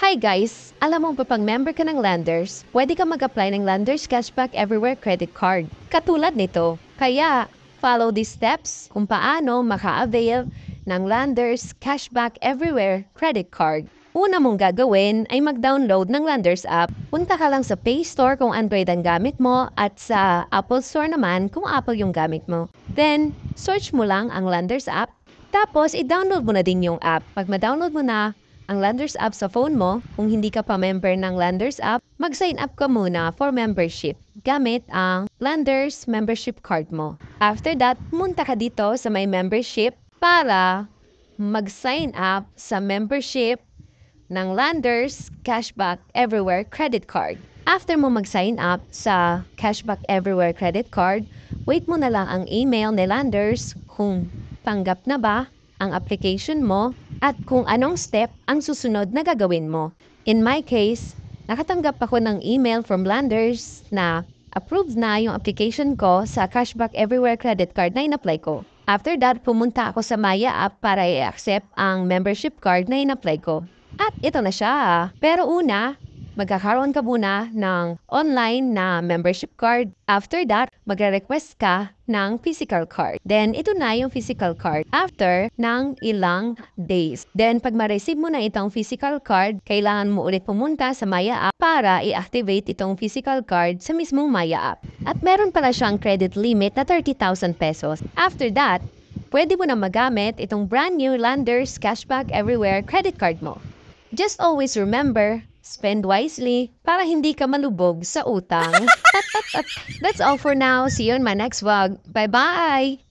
Hi guys! Alam mo ba pag member ka ng Landers, pwede ka mag-apply ng Landers Cashback Everywhere credit card. Katulad nito. Kaya, follow these steps kung paano maka-avail ng Landers Cashback Everywhere credit card. Una mong gagawin ay mag-download ng Landers app. Punta ka lang sa Play Store kung Android ang gamit mo at sa Apple Store naman kung Apple yung gamit mo. Then, search mo lang ang Landers app. Tapos, i-download mo na din yung app. Pag ma-download mo na ang Landers app sa phone mo, kung hindi ka pa member ng Landers app, mag-sign up ka muna for membership gamit ang Landers membership card mo. After that, pumunta ka dito sa may membership para mag-sign up sa membership ng Landers Cashback Everywhere credit card. After mo mag-sign up sa Cashback Everywhere credit card, wait mo na lang ang email ni Landers kung tanggap na ba ang application mo at kung anong step ang susunod na gagawin mo. In my case, nakatanggap ako ng email from Landers na approved na yung application ko sa Cashback Everywhere credit card na in-apply ko. After that, pumunta ako sa Maya app para i-accept ang membership card na in-apply ko. At ito na siya. Pero una, magkakaroon ka muna ng online na membership card. After that, magre-request ka ng physical card. Then, ito na yung physical card after ng ilang days. Then, pag ma-receive mo na itong physical card, kailangan mo ulit pumunta sa Maya app para i-activate itong physical card sa mismong Maya app. At meron pala siyang credit limit na 30,000 pesos. After that, pwede mo na magamit itong brand new Landers Cashback Everywhere credit card mo. Just always remember, spend wisely para hindi ka malubog sa utang. That's all for now. See you in my next vlog. Bye-bye!